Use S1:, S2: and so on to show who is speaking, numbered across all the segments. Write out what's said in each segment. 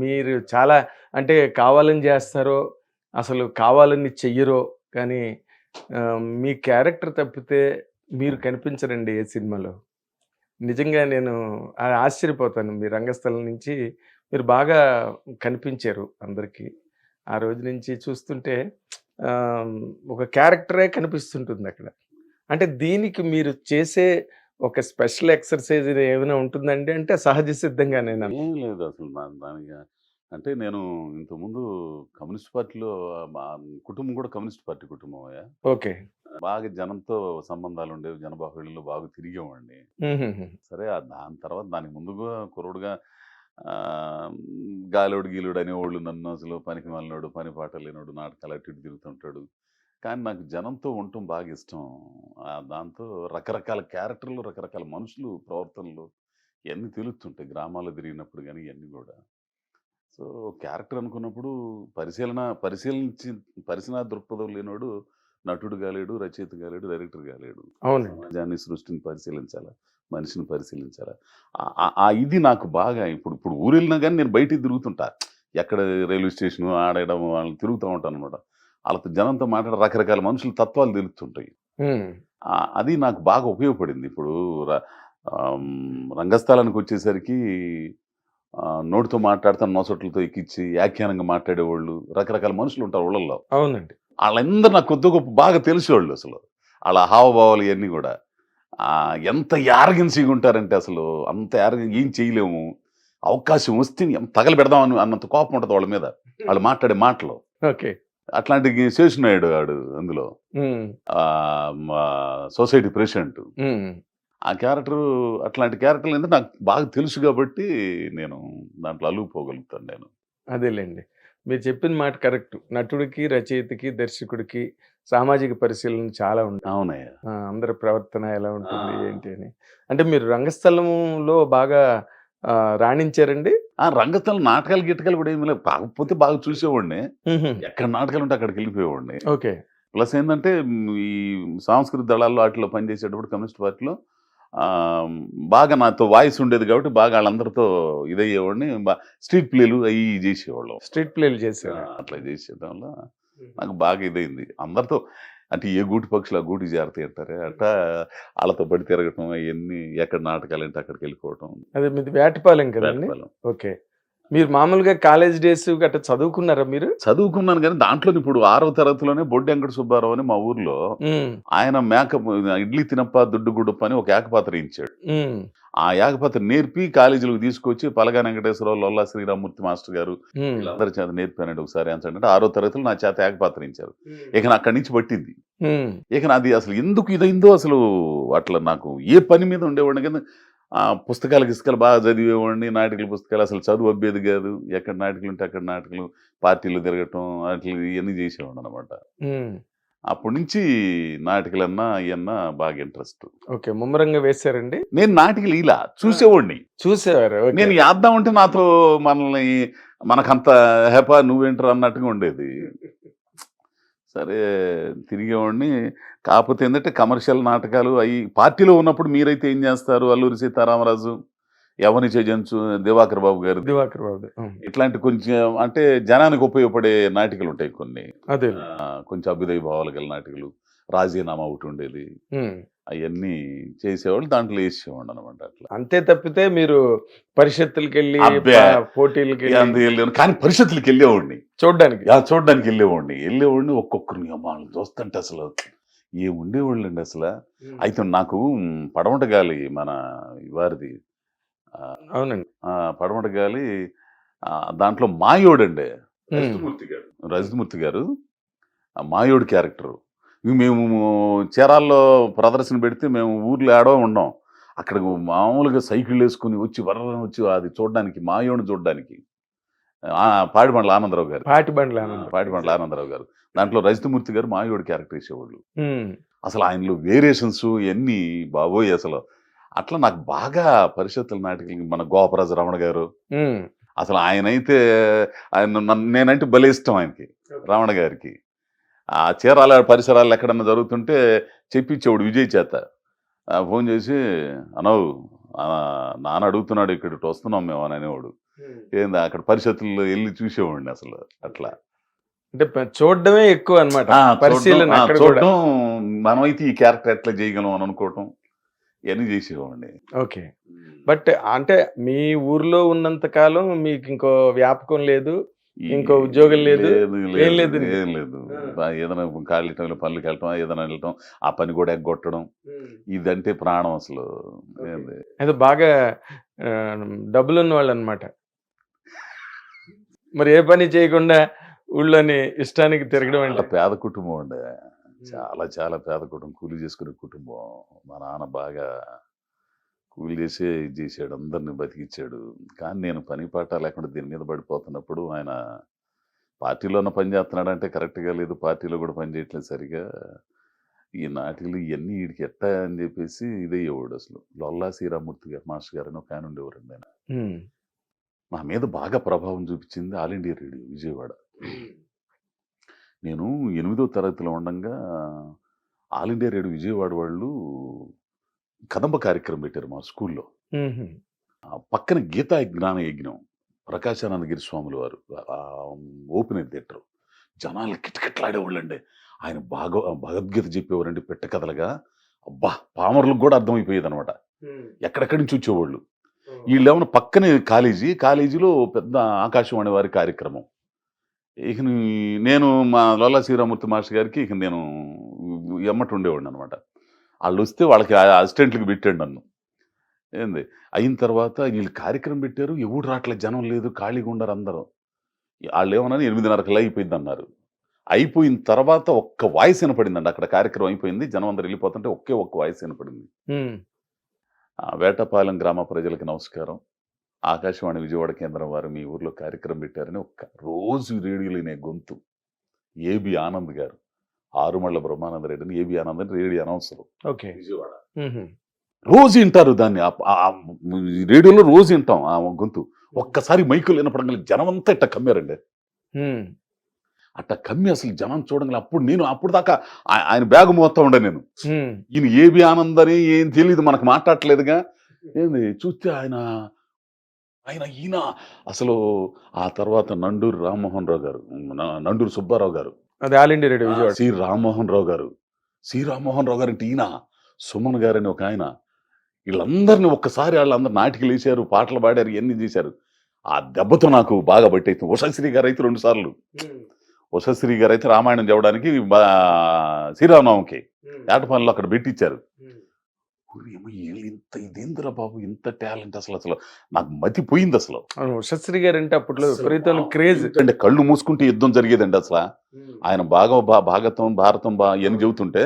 S1: మీరు చాలా అంటే కావాలని జేస్తారో, అసలు కావాలని చెయ్యరో కానీ మీ క్యారెక్టర్ తప్పితే మీరు కనిపించరండి ఏ సినిమాలో. నిజంగా నేను ఆశ్చర్యపోతాను. మీ రంగస్థలం నుంచి మీరు బాగా కనిపించారు అందరికి. ఆ రోజు నుంచి చూస్తుంటే ఆహ్, ఒక క్యారెక్టరే కనిపిస్తుంటుందక్కడ. అంటే దీనికి మీరు చేసే ఒక స్పెషల్ ఎక్సర్‌సైజ్ ఏమైనా ఉంటుందండి? అంటే సహజ సిద్ధంగానేనా?
S2: ఏం లేదు అసలు దానికి అంటే నేను ఇంతకుముందు కమ్యూనిస్ట్ పార్టీలో మా కుటుంబం కూడా కమ్యూనిస్ట్ పార్టీ కుటుంబమయ్యా.
S1: ఓకే.
S2: బాగా జనంతో సంబంధాలుండేవి. జనబాహుళ్యంలో బాగా తిరిగేవాడిని.
S1: హుహుహు.
S2: సరే దాని తర్వాత దానికి ముందుగా కుర్రోడుగా గాలోడు గీలోడు అనేవాళ్ళు నన్ను అసలు పనికిమాలినోడు, పని పాట లేనోడు, నాటకాలు అటు ఇటు తిరుగుతుంటాడు. కానీ నాకు జనంతో ఉండటం బాగా ఇష్టం. దాంతో రకరకాల క్యారెక్టర్‌లు, రకరకాల మనుషులు, ప్రవర్తనలు ఇయన్నీ తెలుస్తుంటాయి. గ్రామాల్లో తిరిగినప్పుడు గాని ఇయన్నీ గూడా. సో, క్యారెక్టర్ అనుకున్నప్పుడు పరిశీలించి పరిశీలనా దృక్పథం లేనోడు నటుడు గాలేడు, రచయిత గాలేడు, డైరెక్టర్ గాలేడు.
S1: అవునండి.
S2: సమాజాన్ని, సృష్టిని పరిశీలించాలా, మనిషిని పరిశీలించాలా. ఆ ఇది నాకు బాగా ఇప్పుడు ఇప్పుడు ఊరెళ్ళినా గాని నేను బయటికి తిరుగుతుంటా. ఎక్కడ రైల్వే స్టేషను ఆడ ఈడ వాళ్ళని తిరుగుతా ఉంటాననమాట. ఆళ్ళతో జనంతో మాట్లాడి రకరకాల మనుషుల తత్వాలు తెలుస్తుంటాయి.
S1: హ్మ్.
S2: అది నాకు బాగా ఉపయోగపడింది. ఇప్పుడు ర రంగస్థలానికొచ్చేసరికి నోటితో మాట్లాడితే నొసట్లతో ఎక్కిచ్చి, వ్యాఖ్యానంగా మాట్లాడేవోళ్ళు, రకరకాల మనుషులుంటారు ఊళ్ళల్లో.
S1: అవునండి.
S2: ఆళ్ళందరూ నాకు కొద్దో గొప్పో బాగా తెలిసేవాళ్ళు అసలు. ఆళ్ళ హావభావాలు ఇయన్నీ గూడా. ఎంత యారగెన్సీ‌గా ఉంటారంటే అసలు అంత ఏం చేయలేము. అవకాశం వస్తే తగలబెడదాం అన్నంత కోపం ఉంటది వాళ్ళ మీద. ఆళ్ళు మాట్లాడే మాటలు.
S1: ఓకే.
S2: అట్లాంటి శేషునాయుడు ఆడు అందులో.
S1: హ్మ్.
S2: మా సొసైటీ ప్రెసిడెంట్.
S1: హ్మ్.
S2: ఆ క్యారెక్టరు అట్లాంటి క్యారెక్టర్‌లేంటంటే నాకు బాగా తెలుసు గాబట్టి, నేను దాంట్లో అల్లుకుపోగలుగుతాను నేను.
S1: అదేలెండి. మీరు చెప్పిన మాట కరెక్ట్. నటుడికి, రచయితకి, దర్శకుడికి సామాజిక పరిశీలన చాలా ఉంటాయి.
S2: అవునయ్య.
S1: అందరి ప్రవర్తన ఎలా
S2: ఆ!
S1: ఉంటుంది, ఏంటి అని. అంటే మీరు రంగస్థలంలో బాగా రాణించారండి?
S2: రంగస్థలం నాటకాలు, గిటకాలు గూడా ఏమి లేవు. కాకపోతే బాగా చూసేవాడిని.
S1: హుహు.
S2: ఎక్కడ నాటకాలుంటే అక్కడికెళ్ళిపోయేవాడిని.
S1: ఓకే.
S2: ప్లస్ ఏందంటే ఈ సాంస్కృతిక దళాల్లో ఆటిల్లో పనిచేసేటప్పుడు కమ్యూనిస్ట్ పార్టీలో ఆహ్, బాగా నాతో వాయిస్ ఉండేది గాబట్టి బాగా ఆళ్ళందరితో ఇదయ్యేవాడిని. స్ట్రీట్ ప్లేలు అయి ఇయి జేసేవాళ్ళం.
S1: స్ట్రీట్ ప్లేలు చేసారా?
S2: అట్లా జేసేయడం వల్ల
S1: హుహు.
S2: నాకు బాగా ఇదైంది. అందరితో అంటే ఏ గూటి పక్షులు ఆ గూటికి చేరతాయి అంటారే, అట్టా ఆళ్ళతో పడి తిరగటం అయన్నీ ఎక్కడ నాటకాలంటే అక్కడికెళ్ళిపోవటం.
S1: అదే మీది వేటపాలెం కదండీ?
S2: వేటపాలెం.
S1: ఓకే. మీరు మామూలుగా కాలేజ్ డేస్ గట్టా చదువుకున్నారా మీరు?
S2: చదువుకున్నాను గానీ దాంట్లోనే ఇప్పుడు 6వ తరగతిలోనే బొడ్డు వెంకట సుబ్బారావు అని మా ఊర్లో
S1: హ్మ్.
S2: ఆయన ఇడ్లీ తినప్ప దుడ్డు గుడ్డప్ప అని ఒక ఏకపాత్ర ఇచ్చాడు.
S1: హ్మ్.
S2: ఆ ఏకపాత్ర నేర్పి కాలేజీలోకి తీసుకొచ్చి పలగా వెంకటేశ్వరరావు, లొల్లా శ్రీరామూర్తి మాస్టర్ గారు
S1: హ్మ్.
S2: వీళ్ళందరి చేత నేర్పానండి ఒకసారి అంటే 6వ తరగతిలో నా చేత ఏకపాత్ర ఇచ్చారు.
S1: హ్మ్.
S2: ఇక అక్కడి నుంచి పట్టింది.
S1: హ్మ్.
S2: ఇక నాది అసలు ఎందుకు ఇదైందో అసలు అట్లా నాకు ఏ పని మీద ఉండేవాడిని గాని పుస్తకాలు, గిస్తకాలు బాగా చదివేవాడిని. నాటికల పుస్తకాలు అసలు చదువు అబ్బేది గాదు. ఎక్కడ నాటికలుంటే అక్కడ నాటికలు, పార్టీలో తిరగటం ఇయన్నీ చేసేవాడిననమాట.
S1: హ్మ్.
S2: అప్పటి నుంచి నాటికలన్నా, ఇయన్నా బాగా ఇంట్రెస్ట్.
S1: ఓకే. ముమ్మరంగా వేశారండి?
S2: నేను నాటికలు
S1: ఆ!
S2: చూసేవాడిని.
S1: చూసేవారు. ఓకే.
S2: నేను ఏద్దామంటే నాతో మనల్ని మనకంత హెపా నువ్వేంట్రా అన్నట్టుగా ఉండేది. సరే తిరిగేవాడిని. కాపోతే ఏందంటే కమర్షియల్ నాటకాలు పార్టీలో ఉన్నప్పుడు మీరైతే ఏం జేస్తారు? 'అల్లూరి సీతారామరాజు', 'యవ్వనిచే జంచు', 'దివాకర్ బాబు' గారిది.
S1: 'దివాకర్ బాబుది'. హ్మ్.
S2: ఇట్లాంటి కొంచెం అంటే జనానికి ఉపయోగపడే నాటికలుంటాయి కొన్ని.
S1: అదేలే.
S2: కొంచెం అభ్యుదయ భావాలు గల నాటికలు. 'రాజీనామా' ఒకటుండేది.
S1: హ్మ్.
S2: అయన్నీ చేసేవాళ్ళు. దాంట్లో యేసేవాడిననమాట అట్లా.
S1: అంతే తప్పితే మీరు పరిషత్తులకెళ్ళి
S2: అబ్బే!
S1: పోటీలకెళ్ళి
S2: ఎళ్ళాను. కానీ పరిషత్తులకెళ్ళేవాడిని.
S1: చూడ్డానికి.
S2: చూడ్డానికెళ్ళేవాడిని. ఎళ్ళేవాడిని ఒక్కొక్కరిని అమ్మ! ఆళ్ళని చూస్తుంటే అసలు ఏముండేవాళ్ళండి అసల.
S1: హ్మ్.
S2: అయితే నాకు పడమట గాలి మన వారిది ఆహ్,
S1: అవునండి.
S2: ఆ! పడమట గాలి దాంట్లో మాయోడండి.
S1: హ్మ్.
S2: రజితమూర్తి గారు ఆ మాయోడు క్యారెక్టరు. మేము చీరాల్లో ప్రదర్శన పెడితే మేము ఊర్లో ఏడో ఉండం. అక్కడ మామూలుగా సైకిళ్ళేసుకొని వచ్చి వర్రని వచ్చి అది చూడ్డానికి మాయోడిని చూడ్డానికి. పాడిబండ్ల ఆనందరావు గారిది.
S1: పాటిబండ్ల ఆనందరావు.
S2: పాడిబండ్ల ఆనందరావు గారు. దాంట్లో రజితమూర్తి గారు మాయోడి క్యారెక్టర్ ఏసేవాళ్ళు.
S1: హ్మ్.
S2: అసలు ఆయనలో వేరియేషన్స్ ఇయన్నీ బాబోయ్! అసలు. అట్లా నాకు బాగా పరిషత్తుల నాటికలకి మన గోపరాజు రమణ గారు.
S1: హ్మ్.
S2: అసలు ఆయనైతే నేనంటే భలే ఇష్టం ఆయనకి. రమణ గారికి. ఆ చీరాల పరిసరాల్లో ఎక్కడన్నా జరుగుతుంటే చెప్పించేవాడు విజయ్ చేత. ఫోను చేసి "అనోవ్ నాన్న అడుగుతున్నాడు ఇక్కడికి వస్తున్నాం మేము" అని అనేవాడు. ఏంది అక్కడ పరిషత్తుల్లో వెళ్ళి చూసేవాడిని అసలు అట్లా.
S1: అంటే చూడడమే ఎక్కువ అన్నమాట.
S2: చూడడం
S1: పరిశీలన అక్కడ కూడా.
S2: చూడడం మనమైతే ఈ క్యారెక్టర్ ఎట్లా చేయగలం అని అనుకోవటం ఇవన్నీ చేసేవాడిని.
S1: ఓకే. బట్ అంటే మీ ఊర్లో ఉన్నంత కాలం మీకు ఇంకో వ్యాపకం లేదు. ఇంకో ఉద్యోగం లేదు. ఏం లేదు నీకు.
S2: ఏం లేదు. ఏదైనా ఖాళీ టైంలో పనులకి వెళ్ళటం, ఏదైనా వెళ్ళటం, ఆ పని కూడా ఎగ్గొట్టడం, ఇదంటే ప్రాణం అసలు. ఏంది
S1: అయితే బాగా డబ్బులున్న వాళ్ళు అనమాట. మరి ఏ పని చేయకుండా ఊళ్ళోని ఇష్టానికి తిరగడం
S2: చాలా
S1: అంటే.
S2: పేద కుటుంబం అండి. చాలా చాలా పేద కుటుంబం. కూలి చేసుకునే కుటుంబం. మా నాన్న బాగా కూలి చేసే ఇది చేసాడు. అందరిని బతికిచ్చాడు. కానీ నేను పని పాట లేకుండా దీని మీద పడిపోతున్నప్పుడు ఆయన పార్టీలోనే పని చేస్తున్నాడంటే కరెక్ట్‌గా లేదు. పార్టీలో కూడా పని చేయట్లేదు సరిగ్గా. ఈ నాటికలు ఇయన్నీ ఈడికి ఎట్టా అని చెప్పేసి ఇదయ్యేవాడు అసలు. లొల్లా శ్రీరామూర్తి గారు మాస్టర్ గారని ఒక ఆయన ఉండేవారండి ఆయన.
S1: హ్మ్.
S2: నా మీద బాగా ప్రభావం చూపించింది ఆల్ ఇండియా రేడియో విజయవాడ. నేను 8వ తరగతిలో ఉండంగా ఆల్ ఇండియా రేడియో విజయవాడ వాళ్ళు కదంబ కార్యక్రమం పెట్టారు మా స్కూల్లో.
S1: హుహు.
S2: పక్కన గీతా జ్ఞాన యజ్ఞం. ప్రకాశానందగిరి స్వాముల వారు ఓపెన్ ఎయిర్ థియేటర్. జనాలు కిటకిటలాడేవాళ్ళండి. ఆయన భగవద్గీత చెప్పేవారండి పెట్ట కథలుగా. అబ్బా! పామరులకు కూడా అర్థమైపోయేదనమాట. ఎక్కడెక్కడి నుంచి వచ్చేవాళ్ళు. వీళ్ళేమన్నా పక్కనే కాలేజీలో పెద్ద ఆకాశవాణి వారి కార్యక్రమం. ఇక నేను మా లొల్లా శ్రీరామూర్తి మాస్టర్ గారికి ఇక నేను ఎమ్మట ఉండేవాడిని అనమాట. వాళ్ళొస్తే వాళ్ళకి అసిస్టెంట్‌లకి పెట్టాడు నన్ను. ఏంది అయిన తర్వాత వీళ్ళు కార్యక్రమం పెట్టారు. ఎవడు రావట్లేదు, జనం లేదు, ఖాళీగా ఉన్నారు అందరూ. ఆళ్ళేమన్నారు 8:30కల్లా అయిపోయిద్దన్నారు. అయిపోయిన తర్వాత ఒక్క వాయిస్ వినపడిందండి. అక్కడ కార్యక్రమం అయిపోయింది. జనం అందరూ వెళ్ళిపోతుంటే ఒక్క వాయిస్ వినపడింది.
S1: హ్మ్.
S2: వేటపాలెం గ్రామ ప్రజలకి నమస్కారం. ఆకాశవాణి విజయవాడ కేంద్రం వారు మీ ఊర్లో కార్యక్రమం పెట్టారని రోజు రేడియోలో వినే గొంతు. ఏబి ఆనంద్ గారు. ఆరుమళ్ళ బ్రహ్మానంద రెడ్డిని ఏబి ఆనంద్ అని రేడియో అనౌన్సర్
S1: ఓకే.
S2: విజయవాడ.
S1: హుహు.
S2: రోజు వింటారు దాన్ని. రేడియోలో రోజు వింటాం ఆ గొంతు. ఒక్కసారి మైకులు వినపడంగానే జనం అంతా ఇట్ట కమ్మారండి.
S1: హ్మ్.
S2: అట్ట కమ్మి అసలు జనం చూడంగానే అప్పుడు దాకా ఆయన బ్యాగ్ మోస్తా ఉండే నేను.
S1: హ్మ్.
S2: ఈయన ఏబి ఆనంద్ అని ఏం తెలియదు, మనకు మాట్లాడట్లేదుగా. ఏంది చూస్తే ఈయన అసలు. ఆ తర్వాత నండూరి రామ్మోహన్ రావు గారు, నండూరి సుబ్బారావు గారు,
S1: అది All India Radio Vijayawada.
S2: C Rammohan Rao గారు. సి రామ్మోహన్ రావు గారు అంటే ఈయన, సుమన్ గారని ఒక ఆయన. వీళ్ళందరిని ఒక్కసారి వాళ్ళందరూ నాటికలు వేశారు, పాటలు పాడారు, ఇవన్నీ చేశారు. ఆ దెబ్బతో నాకు బాగా పట్టయితే. ఉషశ్రీ గారు అయితే 2 సార్లు. ఉషశ్రీ గారు అయితే రామాయణం చెప్పడానికి శ్రీరామనవమికి ఏటపల్లిలో అక్కడ పెట్టించారు. ఇదేందిరా బాబు ఇంత టాలెంట్ అసలు నాకు మతిపోయింది అసలు.
S1: అవును. ఉషశ్రీ గారు అంటే అప్పట్లో విపరీతమైన క్రేజ్.
S2: అంటే కళ్ళు మూసుకుంటే యుద్ధం జరిగేదండి అసలు. ఆయన భాగవతం భారతం ఇవన్నీ చెబుతుంటే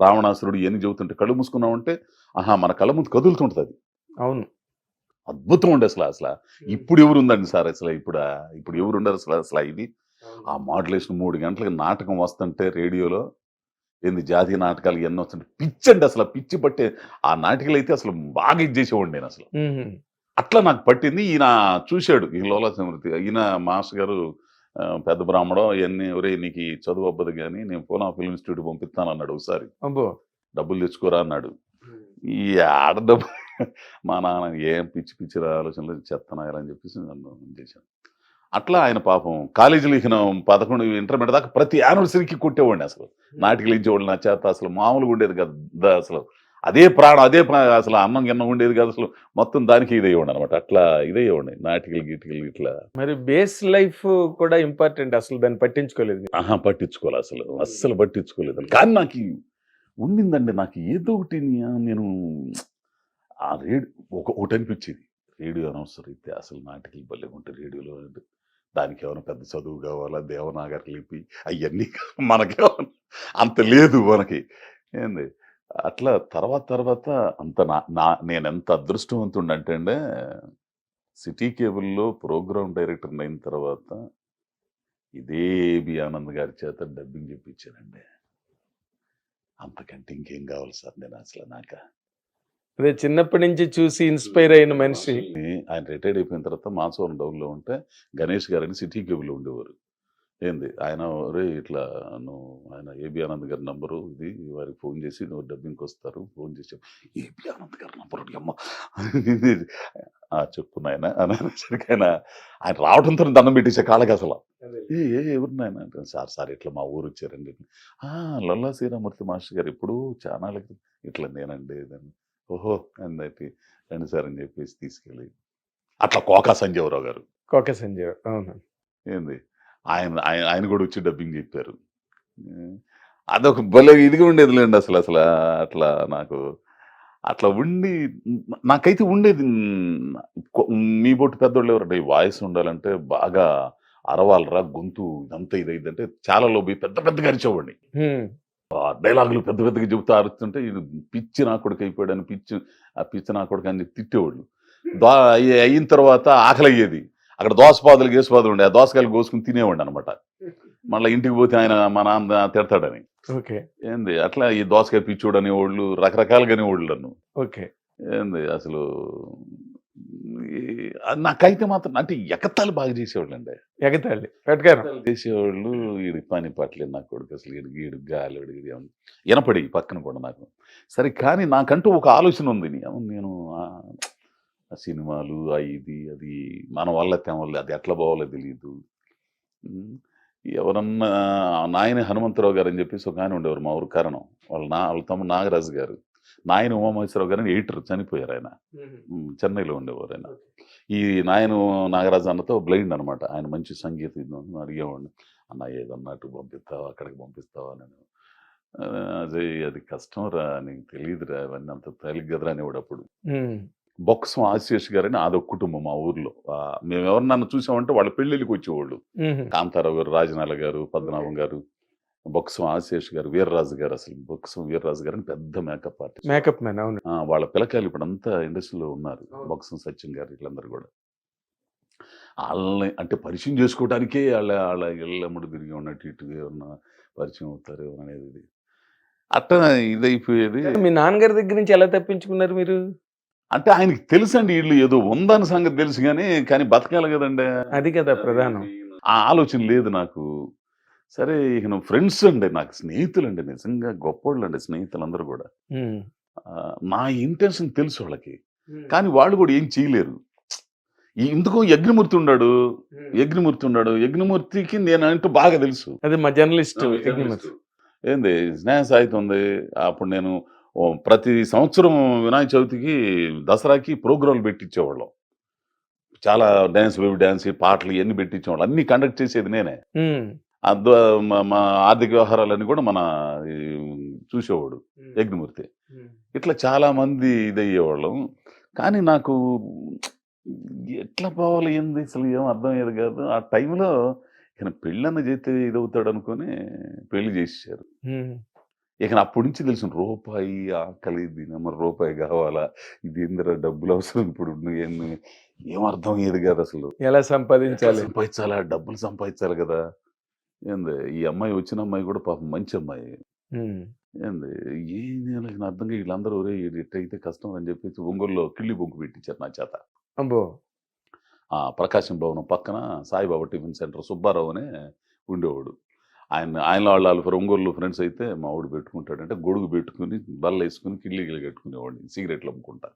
S2: రావణాసురుడు ఇవన్నీ చెబుతుంటే కళ్ళు మూసుకున్నామంటే మన కళ్ళ ముందు కదులుతుంటది అది.
S1: అవును.
S2: అద్భుతం ఉండే అసలు. ఇప్పుడు ఎవరు ఉందండి సార్ అసలు. ఇప్పుడు ఎవరు ఉండరు అసలు ఇది. ఆ మాడ్యులేషన్ 3 గంటలకు నాటకం వస్తుంటే రేడియోలో ఏంది జాతీయ నాటకాలు ఇవన్నీ వస్తుంటే పిచ్చండి అసలు. పిచ్చి పట్టే ఆ నాటికలు అయితే అసలు బాగా ఇది చేసేవాడిని నేను అసలు.
S1: హుహు.
S2: అట్లా నాకు పట్టింది. ఈయన చూశాడు ఈ లోలా సమృద్ధి. ఈయన మాస్టర్ గారు పెద్ద బ్రాహ్మణం ఇవన్నీ, ఒరేయ్ నీకు ఈ చదువు అవ్వదు కానీ నేను పూనా ఫిల్మ్ ఇన్స్టిట్యూట్ పంపిస్తాను అన్నాడు ఒకసారి.
S1: అబ్బో!
S2: డబ్బులు తెచ్చుకోరా అన్నాడు. ఈ ఆడ డబ్బు మా నాన్న ఏం పిచ్చి ఆలోచనలు చెత్తనాయాలని చెప్పేసి నన్ను చేశాను. అట్లా ఆయన పాపం కాలేజీలో ఇక 11 ఇంటర్మీడియట్ దాకా ప్రతి యానివర్సరీకి కొట్టేవాడిని అసలు. నాటికలు ఇచ్చేవాళ్ళు నా చేత. అసలు మామూలుగా ఉండేది కదా అసలు. అదే ప్రాణం అసలు అన్నం గిన్నం ఉండేది కాదు అసలు. మొత్తం దానికి ఇదయ్యేవాడిని అనమాట. అట్లా ఇదయ్యేవాడిని నాటికలు గీటికలు ఇట్లా.
S1: మరి బేస్ లైఫ్ కూడా ఇంపార్టెంట్. అసలు దాన్ని పట్టించుకోలేదు మీరు.
S2: పట్టించుకోవాలి అస్సలు పట్టించుకోలేదు. కానీ నాకు ఉండిందండి. నాకు ఏదో ఒకటి నేను ఆ ఒకటి అనిపించేది. రేడియో అనౌన్సర్ అయితే అసలు నాటికలు భలే ఉంటాయి రేడియోలో. దానికి ఏమైనా పెద్ద చదువు కావాలా, దేవనాగరి లిపి అవన్నీ మనకేమన్నా అంత లేదు మనకి. ఏంది అట్లా తర్వాత అంత నేనెంత అదృష్టవంతుండంటే అండి, సిటీ కేబుల్‌లో ప్రోగ్రామ్ డైరెక్టర్ అయిన తర్వాత ఇదే ఏబి ఆనంద్ గారి చేత డబ్బింగ్ చెప్పించానండి. అంతకంటే ఇంకేం కావాలి సార్ నేను అసలు
S1: అదే చిన్నప్పటి నుంచి చూసి ఇన్స్పైర్ అయిన మనిషి.
S2: ఆయన రిటైర్డ్ అయిపోయిన తర్వాత మానసవరం డౌన్‌లో ఉంటే గణేష్ గారని సిటీ కేబుల్‌లో ఉండేవారు. ఏంది ఆయన ఒరేయ్ ఇట్లా నువ్వు ఆయన ఏబి ఆనంద్ గారి నంబరు ఇది వారికి ఫోన్ చేసి నువ్వు డబ్బింగ్కి వస్తారు ఫోన్ చేసి చెప్పు. ఏబి ఆనంద్ గారి నంబరు అమ్మ చెప్పు నాయన అని అనేసరికి ఆయన రావడంతో దండం పెట్టేసే కాళ్ళకి అసలు ఎవరు నాయన అంటే, సార్ సార్ ఇట్లా మా ఊరు వచ్చారండి "ఆ, లల్లా శ్రీరామూర్తి మాస్టర్ గారు ఇప్పుడు చాలా ఇట్లా నేనండి ఇదని." ఓహో అందైతే రండి సార్ అని చెప్పేసి తీసుకెళ్ళి అట్లా కోకా సంజీవరావు గారు
S1: కోక సంజయ్ అవును.
S2: ఏంది ఆయన ఆయన ఆయన కూడా వచ్చి డబ్బింగ్ చెప్పారు. అదొక భలే ఇదిగా ఉండేదిలేండి అసలు అసలు అట్లా నాకు అట్లా ఉండి నాకైతే ఉండేది మీ బొట్టు పెద్దోళ్ళు ఎవరంటే వాయిస్ ఉండాలంటే బాగా అరవాలరా గొంతు ఇదంతా ఇదైందంటే చాలా లోబి పెద్ద పెద్దగా అరిచేవాడిని.
S1: హ్మ్.
S2: డైలాగులు పెద్ద పెద్దగా చెబుతూ అరుస్తుంటే ఈడు పిచ్చి నా కొడుకు అయిపోయాడని ఆ పిచ్చి నా కొడుకు అని చెప్పి తిట్టేవాళ్ళు. అయిన తర్వాత ఆకలి అయ్యేది. అక్కడ దోసపాదులు గేసుపాదులు ఉండే ఆ దోసకాయలు కోసుకుని తినేవాడిని అనమాట. మళ్ళీ ఇంటికి పోతే ఆయన మా నాన్న తిడతాడని.
S1: ఓకే.
S2: ఏంది అట్లా ఈ దోసకాయ పిచ్చోడు అనేవాళ్ళు రకరకాలుగా అనేవాళ్ళు నన్ను.
S1: ఓకే.
S2: ఏంది అసలు నాకైతే మాత్రం అంటే ఎగతాళి బాగా చేసేవాళ్ళండి.
S1: ఎగతాళి. వెటకారం.
S2: ఎగతాళి చేసేవాళ్ళు ఈడి పని పట్లేదు నా కొడుకు అసలు ఈడు గాలివాడు ఈడు వినపడి పక్కన కూడా నాకు. సరే కానీ నాకంటూ ఒక ఆలోచన ఉంది. నేను ఆ సినిమాలు ఇది అది మన వల్ల తెమలి అది ఎట్లా పోవాలో తెలియదు. ఎవరన్నా నాయన హనుమంతరావు గారు అని చెప్పేసి ఒక ఆయన ఉండేవారు మా ఊరు కారణం వాళ్ళ తమ్ముడు నాగరాజు గారు. నాయన ఉమామహేశ్వరరావు గారు అని ఎడిటర్ చనిపోయారు ఆయన. చెన్నైలో ఉండేవారు ఆయన. ఈ నాయన నాగరాజు అన్నతో బ్లైండ్ అనమాట. ఆయన మంచి సంగీతం అడిగేవాడిని. అన్న ఏదన్నా అటు పంపిస్తావా అక్కడికి పంపిస్తావా నేను అజయ్ అది కష్టం రా నీకు తెలియదురా అవన్నీ అంత తేలిక కదరా అనేవాడు అప్పుడు. బొక్కసం ఆశేష్ గారని అదొక కుటుంబం మా ఊర్లో. మేము ఎవరినన్నా చూసామంటే వాళ్ళ పెళ్ళిళ్ళకి వచ్చేవాళ్ళు. కాంతారావు గారు, రాజనాల గారు, పద్మనాభం గారు, బొక్కసం ఆశేష్ గారు, వీర్రాజు గారు అసలు బొక్కసం వీర్రాజు గారు అని పెద్ద మేకప్ ఆర్టిస్ట్.
S1: మేకప్ మ్యాన్ అవును.
S2: వాళ్ళ పిల్లకాయలు ఇప్పుడు అంతా ఇండస్ట్రీలో ఉన్నారు. బొక్కసం సత్యం గారు వీళ్ళందరూ కూడా. వాళ్ళని అంటే పరిచయం చేసుకోవడానికే వాళ్ళ ఇళ్ళమ్మడి తిరిగి ఉన్నట్టు ఇటు ఏమన్నా పరిచయం అవుతారు అనేది అట్లా ఇదైపోయేది.
S1: మీ నాన్నగారి దగ్గర నుంచి ఎలా తప్పించుకున్నారు మీరు?
S2: అంటే ఆయనకి తెలుసండి వీళ్ళు ఏదో ఉందని సంగతి తెలుసు కానీ బతకాలి కదండి.
S1: అది కదా ప్రధానం.
S2: ఆ ఆలోచన లేదు నాకు. సరే ఇక ఫ్రెండ్స్ అండి నాకు స్నేహితులండి నిజంగా గొప్పోళ్ళండి స్నేహితులందరూ కూడా. నా ఇంటెన్షన్ తెలుసు వాళ్ళకి. కానీ వాళ్ళు కూడా ఏం చేయలేరు. ఎందుకో యజ్ఞమూర్తి ఉన్నాడు. యజ్ఞమూర్తికి నేనంటూ బాగా తెలుసు.
S1: అది మా జర్నలిస్ట్ యజ్ఞమూర్తి.
S2: ఏంది స్నేహ సాహిత్యం ఉంది. అప్పుడు నేను ప్రతి సంవత్సరం వినాయక చవితికి దసరాకి ప్రోగ్రాంలు పెట్టించేవాళ్ళం. చాలా డాన్స్ బేబీ డాన్స్ పాటలు ఇవన్నీ పెట్టించేవాళ్ళం. అన్ని కండక్ట్ చేసేది నేనే. మా ఆర్థిక వ్యవహారాలన్నీ కూడా మన చూసేవాడు యజ్ఞమూర్తి. ఇట్లా చాలా మంది ఇదయ్యేవాళ్ళం. కానీ నాకు ఎట్లా పోవాలి ఏంది అసలు ఏం అర్థమయ్యేది కాదు. ఆ టైంలో ఇక పెళ్ళన్న చేస్తే ఇదవుతాడు అనుకుని పెళ్లి చేసేసారు. ఇక అప్పటి నుంచి తెలిసిన రూపాయి ఆకలి దీనమ్మ రూపాయి కావాలా ఇది ఏందిరా డబ్బులు అవసరం ఇప్పుడు ఏం అర్థం అయ్యేది కాదు అసలు.
S1: ఎలా సంపాదించాలా
S2: డబ్బులు సంపాదించాలి కదా. ఏంది ఈ అమ్మాయి వచ్చిన అమ్మాయి కూడా పాపం మంచి అమ్మాయి. ఏంది ఏం అర్థంగా వీళ్ళందరూ ఒరే ఎట్టయితే కష్టం అని చెప్పేసి ఒంగోలులో కిళ్ళి బొంకు పెట్టించారు నా చేత.
S1: అబ్బో.
S2: ప్రకాశం భవనం పక్కన సాయిబాబా టిఫిన్ సెంటర్ సుబ్బారావు అనే ఉండేవాడు. ఆయన వాళ్ళ ఒంగోలు ఫ్రెండ్స్ అయితే మా వాడు పెట్టుకుంటాడంటే గొడుగు పెట్టుకుని బల్ల వేసుకుని కిళ్ళి కట్టుకునేవాడిని సిగరెట్లు అమ్ముకుంటా.